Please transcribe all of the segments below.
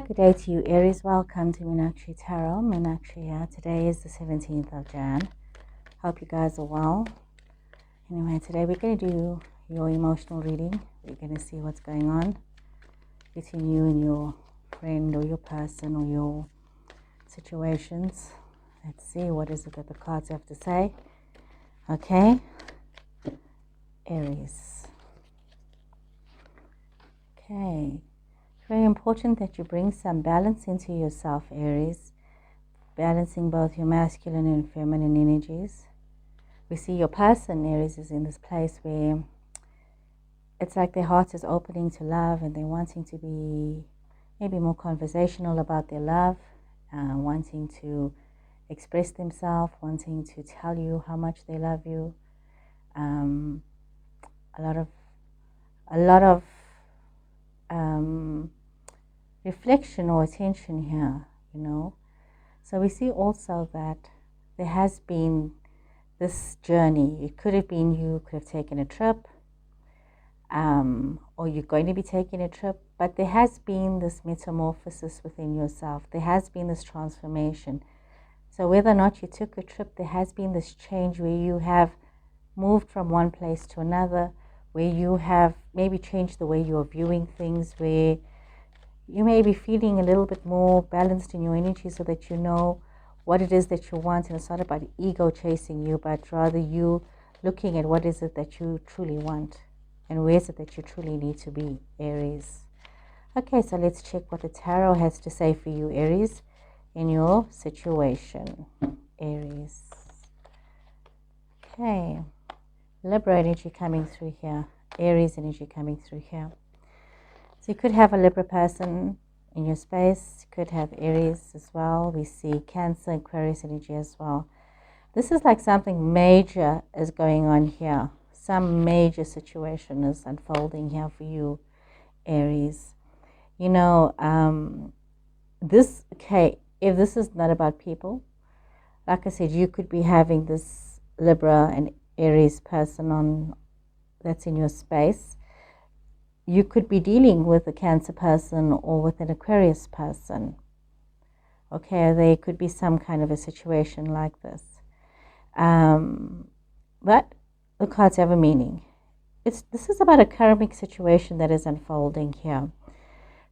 Good day to you, Aries. Welcome to Meenakshi Tarot. Meenakshi here. Today is the 17th of Jan. Hope you guys are well. Anyway, today we're going to do your emotional reading. We're going to see what's going on between you and your friend or your person or your situations. Let's see, what is it that the cards have to say. Okay. Aries. Okay. Very important that you bring some balance into yourself, Aries, balancing both your masculine and feminine energies. We see your person, Aries, is in this place where it's like their heart is opening to love and they're wanting to be maybe more conversational about their love, wanting to express themselves, wanting to tell you how much they love you. A lot of reflection or attention here, you know. So we see also that there has been this journey. It could have been you could have taken a trip, or you're going to be taking a trip, but there has been this metamorphosis within yourself. There has been this transformation. So whether or not you took a trip, there has been this change where you have moved from one place to another, where you have maybe changed the way you're viewing things, where you may be feeling a little bit more balanced in your energy so that you know what it is that you want. And it's not about ego chasing you, but rather you looking at what is it that you truly want and where is it that you truly need to be, Aries. Okay, so let's check what the tarot has to say for you, Aries, in your situation, Aries. Okay, Libra energy coming through here, Aries energy coming through here. So you could have a Libra person in your space. You could have Aries as well. We see Cancer, Aquarius energy as well. This is like something major is going on here. Some major situation is unfolding here for you, Aries. You know, if this is not about people, like I said, you could be having this Libra and Aries person that's in your space. You could be dealing with a Cancer person or with an Aquarius person. Okay, there could be some kind of a situation like this. But the cards have a meaning. This is about a karmic situation that is unfolding here.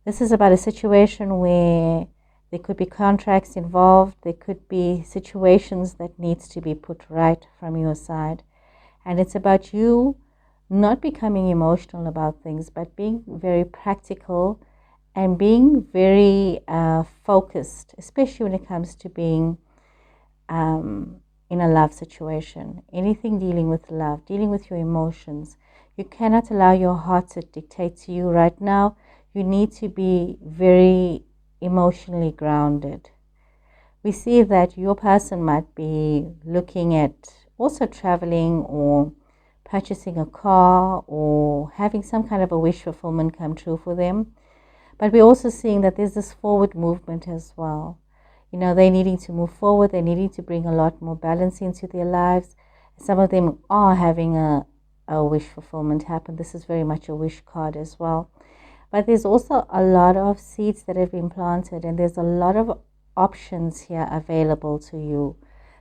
This is about a situation where there could be contracts involved. There could be situations that needs to be put right from your side. And it's about you not becoming emotional about things, but being very practical and being very focused, especially when it comes to being in a love situation. Anything dealing with love, dealing with your emotions. You cannot allow your heart to dictate to you right now. You need to be very emotionally grounded. We see that your person might be looking at also traveling or purchasing a car or having some kind of a wish fulfillment come true for them. But we're also seeing that there's this forward movement as well. You know, they're needing to move forward. They're needing to bring a lot more balance into their lives. Some of them are having a wish fulfillment happen. This is very much a wish card as well. But there's also a lot of seeds that have been planted, and there's a lot of options here available to you.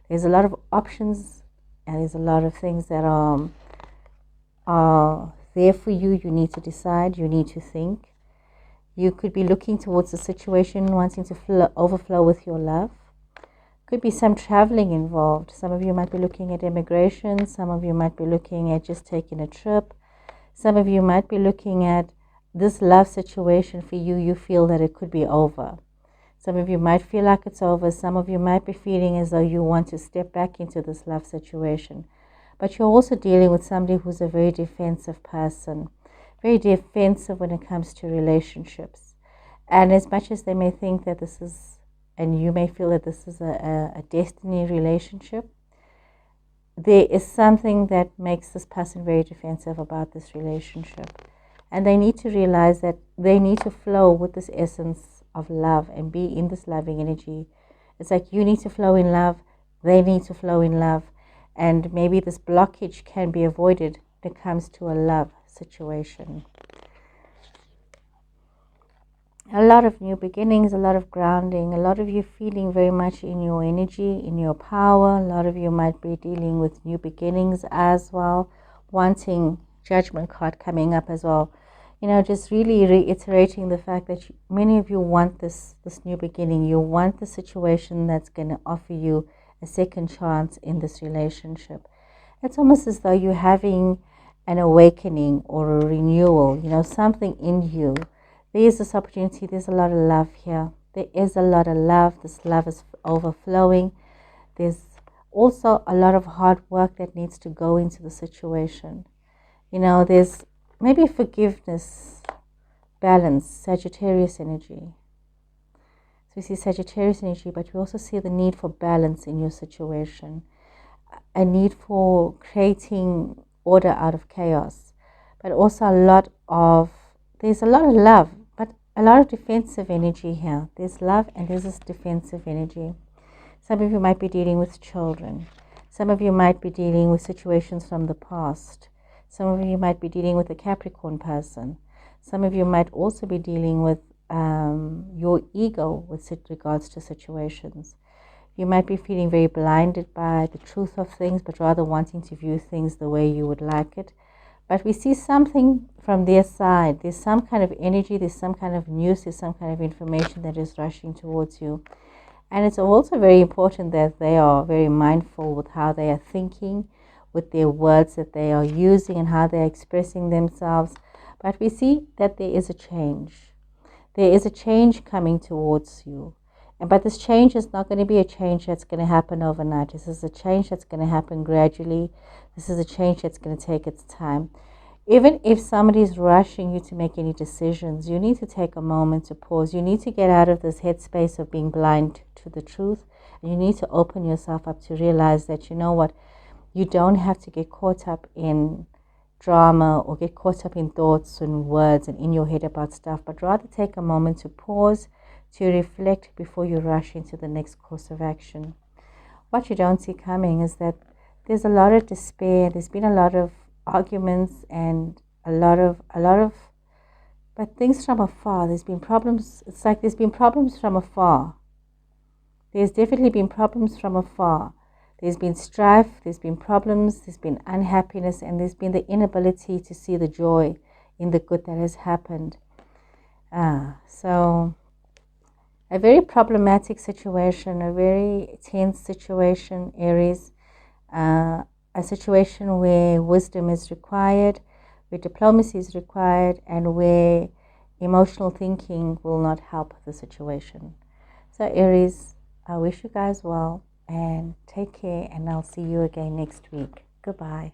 There's a lot of options, and there's a lot of things that are there for you. You need to decide. You need to think. You could be looking towards the situation, wanting to overflow with your love. Could be some traveling involved. Some of you might be looking at immigration. Some of you might be looking at just taking a trip. Some of you might be looking at this love situation for you. You feel that it could be over. Some of you might feel like it's over. Some of you might be feeling as though you want to step back into this love situation. But you're also dealing with somebody who's a very defensive person, very defensive when it comes to relationships. And as much as they may think that this is, and you may feel that this is a destiny relationship, there is something that makes this person very defensive about this relationship. And they need to realize that they need to flow with this essence of love and be in this loving energy. It's like you need to flow in love, they need to flow in love. And maybe this blockage can be avoided when it comes to a love situation. A lot of new beginnings, a lot of grounding, a lot of you feeling very much in your energy, in your power. A lot of you might be dealing with new beginnings as well, wanting Judgment card coming up as well. You know, just really reiterating the fact that many of you want this new beginning. You want the situation that's going to offer you a second chance in this relationship. It's almost as though you're having an awakening or a renewal, you know, something in you. There is this opportunity. There's a lot of love here. There is a lot of love. This love is overflowing. There's also a lot of hard work that needs to go into the situation. You know, there's maybe forgiveness, balance, Sagittarius energy. So we see Sagittarius energy, but we also see the need for balance in your situation. A need for creating order out of chaos. But also there's a lot of love, but a lot of defensive energy here. There's love and there's this defensive energy. Some of you might be dealing with children. Some of you might be dealing with situations from the past. Some of you might be dealing with a Capricorn person. Some of you might also be dealing with your ego with regards to situations. You might be feeling very blinded by the truth of things, but rather wanting to view things the way you would like it. But we see something from their side. There's some kind of energy, there's some kind of news, there's some kind of information that is rushing towards you. And it's also very important that they are very mindful with how they are thinking, with their words that they are using and how they're expressing themselves. But we see that there is a change. There is a change coming towards you. But this change is not going to be a change that's going to happen overnight. This is a change that's going to happen gradually. This is a change that's going to take its time. Even if somebody is rushing you to make any decisions, you need to take a moment to pause. You need to get out of this headspace of being blind to the truth. And you need to open yourself up to realize that, you know what, you don't have to get caught up in drama or get caught up in thoughts and words and in your head about stuff, but rather take a moment to pause, to reflect before you rush into the next course of action. What you don't see coming is that there's a lot of despair. There's been a lot of arguments and a lot of but things from afar. There's been problems. It's like there's been problems from afar. There's definitely been problems from afar. There's been strife, there's been problems, there's been unhappiness, and there's been the inability to see the joy in the good that has happened. So a very problematic situation, a very tense situation, Aries. A situation where wisdom is required, where diplomacy is required, and where emotional thinking will not help the situation. So Aries, I wish you guys well and take care, and I'll see you again next week. Goodbye.